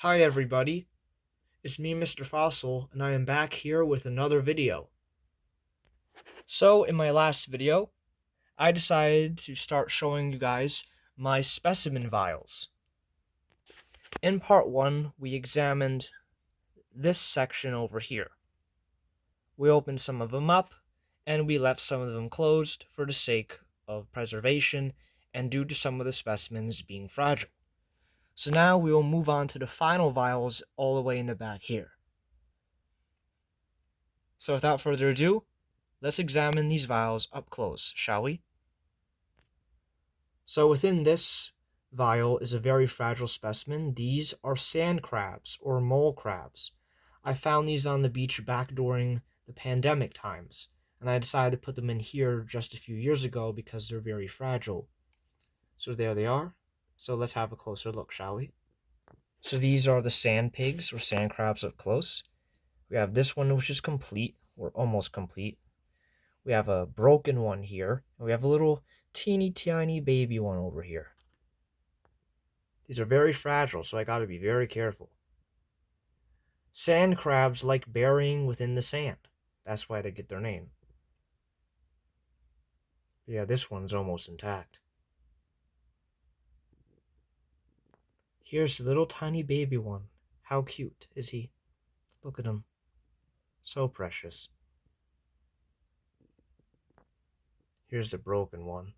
Hi everybody, it's me Mr. Fossil and I am back here with another video. So in my last video, I decided to start showing you guys my specimen vials. In part 1, we examined this section over here. We opened some of them up and we left some of them closed for the sake of preservation and due to some of the specimens being fragile. So now we will move on to the final vials all the way in the back here. So without further ado, let's examine these vials up close, shall we? So within this vial is a very fragile specimen. These are sand crabs or mole crabs. I found these on the beach back during the pandemic times, and I decided to put them in here just a few years ago because they're very fragile. So there they are. So let's have a closer look, shall we? So these are the sand pigs or sand crabs up close. We have this one which is complete, or almost complete. We have a broken one here, and we have a little teeny tiny baby one over here. These are very fragile, so I gotta be very careful. Sand crabs like burying within the sand. That's why they get their name. But yeah, this one's almost intact. Here's the little tiny baby one. How cute is he? Look at him. So precious. Here's the broken one.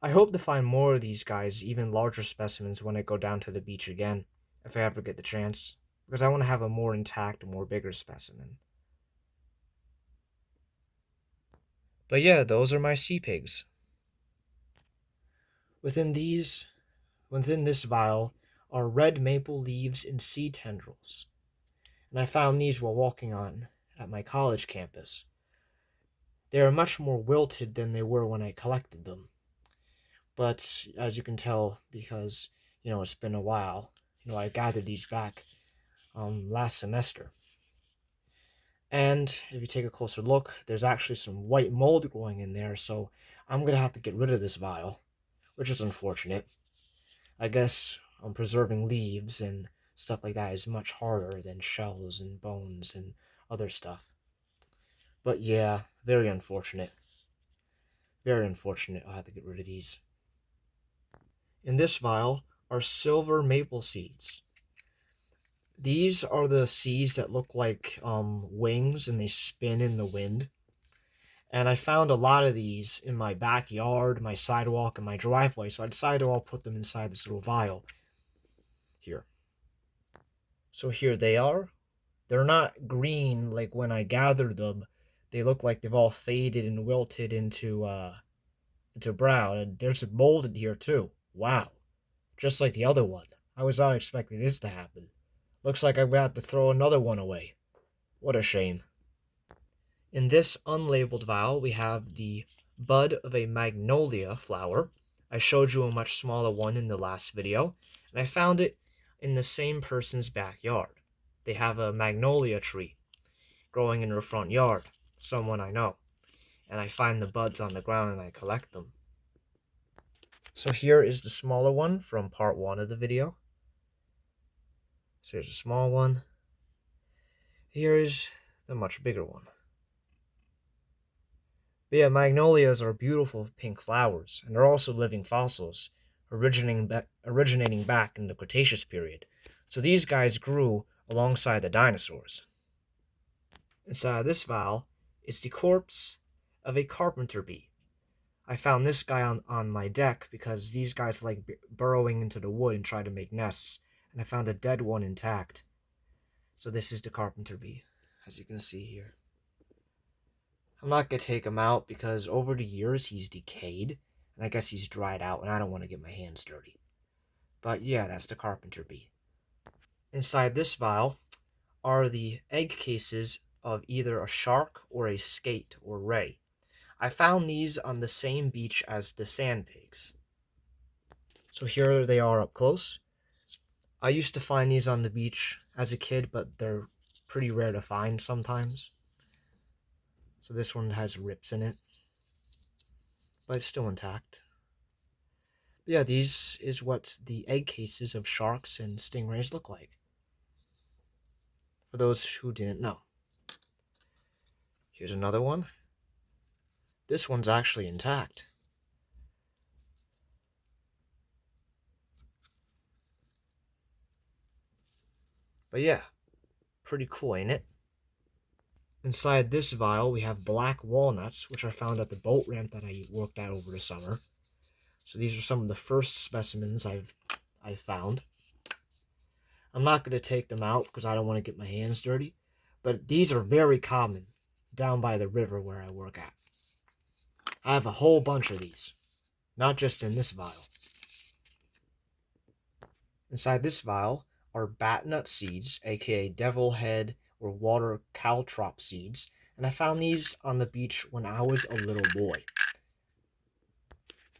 I hope to find more of these guys, even larger specimens, when I go down to the beach again, if I ever get the chance, because I want to have a more intact, more bigger specimen. But yeah, those are my sea pigs. Within this vial are red maple leaves and sea tendrils, and I found these while walking on at my college campus. They are much more wilted than they were when I collected them. But as you can tell, because it's been a while, I gathered these back last semester. And if you take a closer look, there's actually some white mold growing in there, so I'm gonna have to get rid of this vial, which is unfortunate. I guess preserving leaves and stuff like that is much harder than shells and bones and other stuff. But yeah, very unfortunate. Very unfortunate. I'll have to get rid of these. In this vial are silver maple seeds. These are the seeds that look like wings and they spin in the wind. And I found a lot of these in my backyard, my sidewalk, and my driveway, so I decided to all put them inside this little vial here. So here they are. They're not green like when I gathered them. They look like they've all faded and wilted into brown. And there's mold in here too. Wow. Just like the other one. I was not expecting this to happen. Looks like I'm going to have to throw another one away. What a shame. In this unlabeled vial, we have the bud of a magnolia flower. I showed you a much smaller one in the last video, and I found it in the same person's backyard. They have a magnolia tree growing in their front yard, someone I know, and I find the buds on the ground and I collect them. So here is the smaller one from part 1 of the video. So here's a small one. Here is the much bigger one. But yeah, magnolias are beautiful pink flowers, and they're also living fossils, originating back in the Cretaceous period. So these guys grew alongside the dinosaurs. Inside this vial is the corpse of a carpenter bee. I found this guy on my deck because these guys like burrowing into the wood and trying to make nests, and I found a dead one intact. So this is the carpenter bee, as you can see here. I'm not going to take him out because over the years he's decayed, and I guess he's dried out, and I don't want to get my hands dirty. But yeah, that's the carpenter bee. Inside this vial are the egg cases of either a shark or a skate or ray. I found these on the same beach as the sand pigs. So here they are up close. I used to find these on the beach as a kid, but they're pretty rare to find sometimes. So this one has rips in it, but it's still intact. But yeah, these is what the egg cases of sharks and stingrays look like, for those who didn't know. Here's another one. This one's actually intact. But yeah, pretty cool, ain't it? Inside this vial, we have black walnuts, which I found at the boat ramp that I worked at over the summer. So these are some of the first specimens I've found. I'm not going to take them out because I don't want to get my hands dirty, but these are very common down by the river where I work at. I have a whole bunch of these, not just in this vial. Inside this vial are batnut seeds, aka devil head or water caltrop seeds, and I found these on the beach when I was a little boy.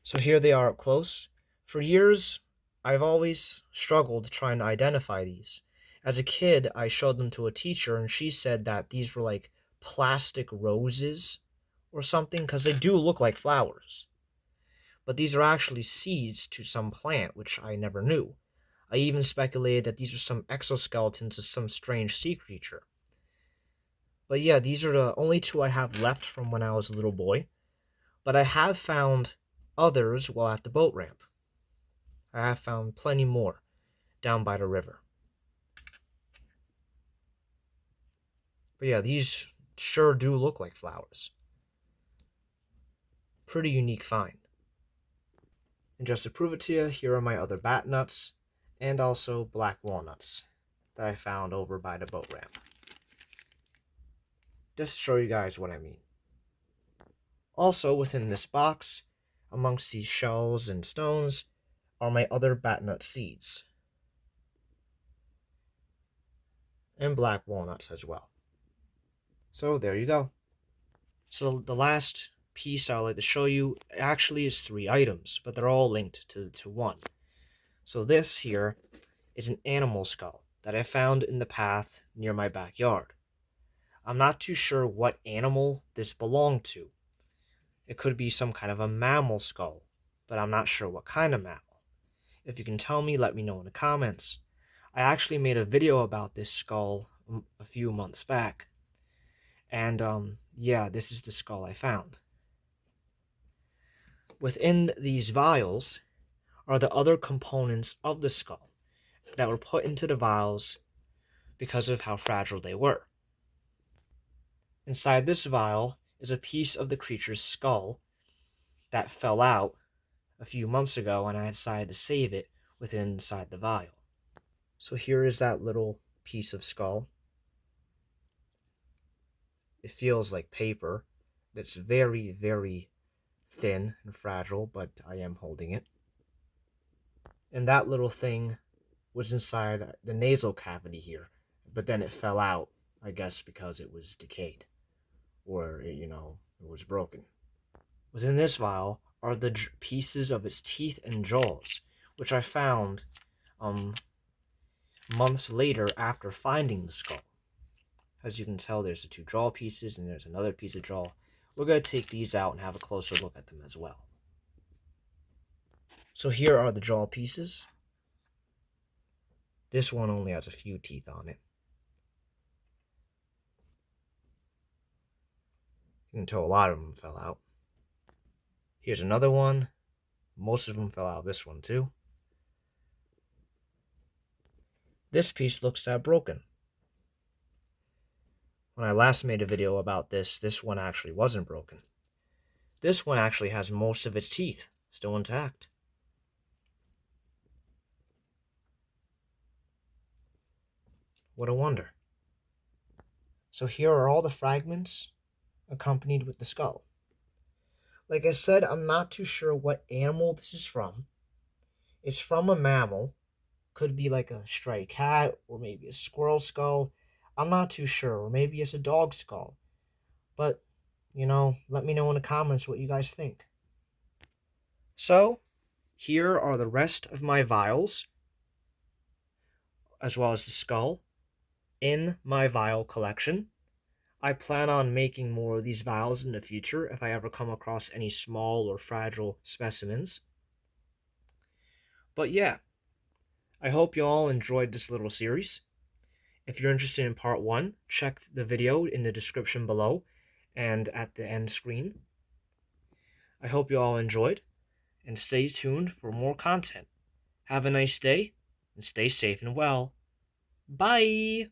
So here they are up close. For years, I've always struggled trying to identify these. As a kid, I showed them to a teacher, and she said that these were like plastic roses or something because they do look like flowers. But these are actually seeds to some plant, which I never knew. I even speculated that these are some exoskeletons of some strange sea creature. But yeah, these are the only two I have left from when I was a little boy. But I have found others while at the boat ramp. I have found plenty more down by the river. But yeah, these sure do look like flowers. Pretty unique find. And just to prove it to you, here are my other bat nuts and also black walnuts that I found over by the boat ramp. Just to show you guys what I mean. Also, within this box, amongst these shells and stones, are my other batnut seeds. And black walnuts as well. So there you go. So the last piece I would like to show you actually is 3 items, but they're all linked to one. So this here is an animal skull that I found in the path near my backyard. I'm not too sure what animal this belonged to. It could be some kind of a mammal skull, but I'm not sure what kind of mammal. If you can tell me, let me know in the comments. I actually made a video about this skull a few months back. And yeah, this is the skull I found. Within these vials are the other components of the skull that were put into the vials because of how fragile they were. Inside this vial is a piece of the creature's skull that fell out a few months ago, and I decided to save it inside the vial. So here is that little piece of skull. It feels like paper. It's very, very thin and fragile, but I am holding it. And that little thing was inside the nasal cavity here, but then it fell out, I guess because it was decayed, or, it was broken. Within this vial are the pieces of its teeth and jaws, which I found months later after finding the skull. As you can tell, there's the 2 jaw pieces, and there's another piece of jaw. We're going to take these out and have a closer look at them as well. So here are the jaw pieces. This one only has a few teeth on it. You can tell a lot of them fell out. Here's another one. Most of them fell out. This one too. This piece looks that broken. When I last made a video about this one actually wasn't broken. This one actually has most of its teeth still intact. What a wonder. So here are all the fragments accompanied with the skull. Like I said, I'm not too sure what animal this is from. It's from a mammal. Could be like a stray cat or maybe a squirrel skull. I'm not too sure. Or maybe it's a dog skull. But, let me know in the comments what you guys think. So, here are the rest of my vials, as well as the skull, in my vial collection. I plan on making more of these vials in the future if I ever come across any small or fragile specimens. But yeah, I hope you all enjoyed this little series. If you're interested in part 1, check the video in the description below and at the end screen. I hope you all enjoyed, and stay tuned for more content. Have a nice day, and stay safe and well. Bye!